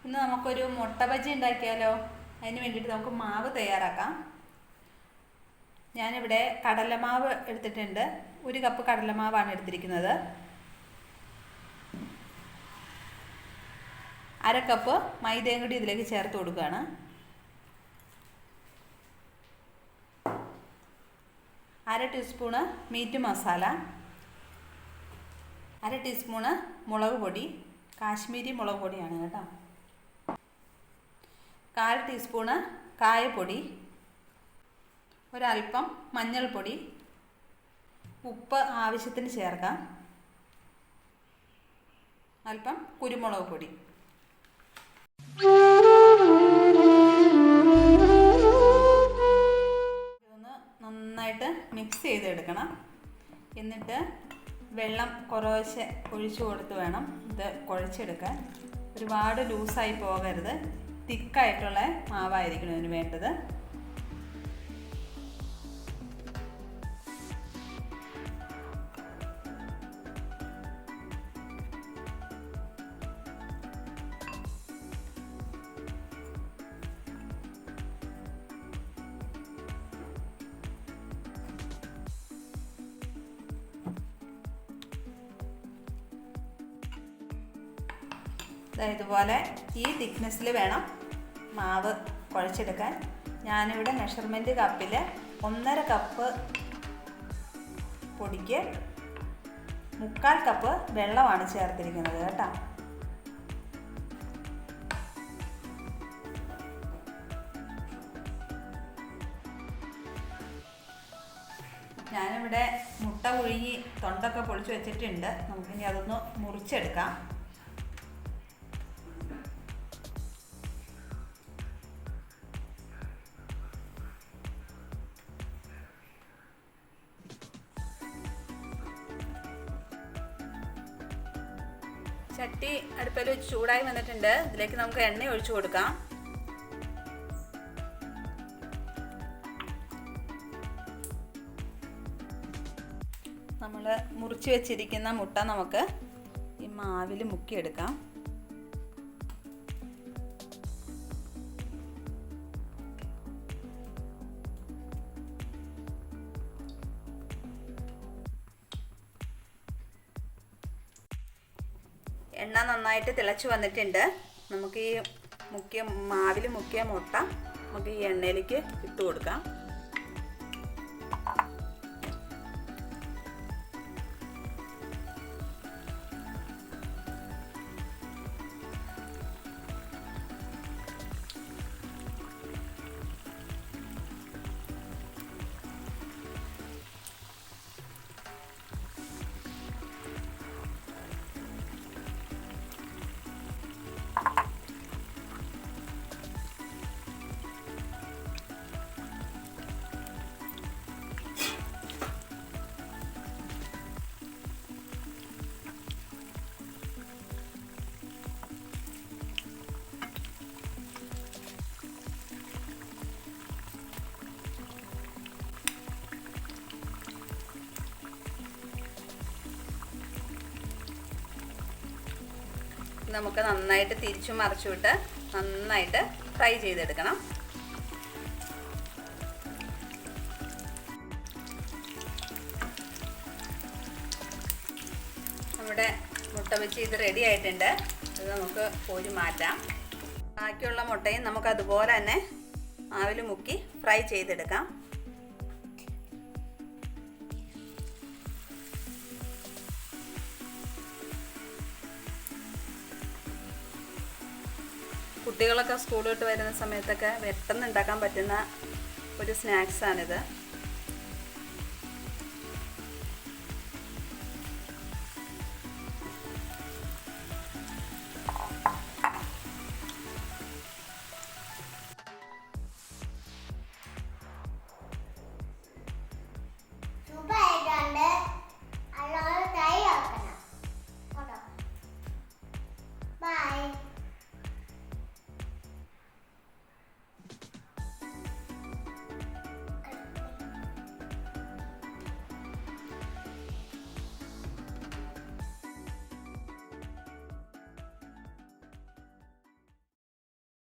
ഇന്ന് നമുക്കൊരു മുട്ട ബജി ഉണ്ടാക്കിയാലോ? അതിന് വേണ്ടിയിട്ട് നമുക്ക് മാവ് തയ്യാറാക്കാം. ഞാനിവിടെ കടലമാവ് എടുത്തിട്ടുണ്ട്. 1 കപ്പ് കടലമാവാണ് എടുത്തിരിക്കുന്നത്. 1/2 കപ്പ് മൈദയും കൂടി ഇതിലേക്ക് ചേർത്ത് കൊടുക്കുകയാണ്. 1/2 ടീസ്പൂണ് മീറ്റ് മസാല, 1/2 ടീസ്പൂണ് മുളക് പൊടി, കാശ്മീരി മുളക് പൊടിയാണ് കേട്ടോ. 1/4 ടീസ്പൂണ് കായപ്പൊടി, ഒരൽപ്പം മഞ്ഞൾപ്പൊടി, ഉപ്പ് ആവശ്യത്തിന് ചേർക്കാം, അല്പം കുരുമുളക് പൊടി. ഇതൊന്ന് നന്നായിട്ട് മിക്സ് ചെയ്തെടുക്കണം. എന്നിട്ട് വെള്ളം കുറേശ്ശെ ഒഴിച്ചു കൊടുത്ത് വേണം ഇത് കുഴച്ചെടുക്കാൻ. ഒരുപാട് ലൂസായി പോകരുത്, തിക്കായിട്ടുള്ള മാവായിരിക്കണം ഇതിന് വേണ്ടത്. ഇതുപോലെ ഈ തിക്നെസ്സിൽ വേണം മാവ് കുഴച്ചെടുക്കാൻ. ഞാനിവിടെ മെഷർമെൻറ്റ് കപ്പിൽ 1.5 കപ്പ് പൊടിക്ക് 3/4 കപ്പ് വെള്ളമാണ് ചേർത്തിരിക്കുന്നത് കേട്ടോ. ഞാനിവിടെ മുട്ട പുഴുങ്ങി തൊണ്ടൊക്കെ പൊളിച്ച് വെച്ചിട്ടുണ്ട്. നമുക്കിനി അതൊന്ന് മുറിച്ചെടുക്കാം. ചട്ടി അടുപ്പിൽ വെച്ച് ചൂടായി വന്നിട്ടുണ്ട്. ഇതിലേക്ക് നമുക്ക് എണ്ണ ഒഴിച്ചു കൊടുക്കാം. നമ്മൾ മുറിച്ച് വെച്ചിരിക്കുന്ന മുട്ട നമുക്ക് ഈ മാവിൽ മുക്കിയെടുക്കാം. എണ്ണ നന്നായിട്ട് തിളച്ച് വന്നിട്ടുണ്ട്. നമുക്ക് ഈ മാവിൽ മുക്കിയ മുട്ട നമുക്ക് ഈ എണ്ണയിലേക്ക് ഇട്ട് കൊടുക്കാം. നമുക്ക് നന്നായിട്ട് തിരിച്ചു മറിച്ചുവിട്ട് നന്നായിട്ട് ഫ്രൈ ചെയ്തെടുക്കണം. നമ്മുടെ മുട്ട വെച്ച് ഇത് റെഡി ആയിട്ടുണ്ട്. ഇത് നമുക്ക് കോരി മാറ്റാം. ബാക്കിയുള്ള മുട്ടയും നമുക്ക് അതുപോലെ തന്നെ മാവിൽ മുക്കി ഫ്രൈ ചെയ്തെടുക്കാം. കുട്ടികളൊക്കെ സ്കൂൾ വിട്ട് വരുന്ന സമയത്തൊക്കെ പെട്ടെന്ന് ഉണ്ടാക്കാൻ പറ്റുന്ന ഒരു സ്നാക്സാണിത്.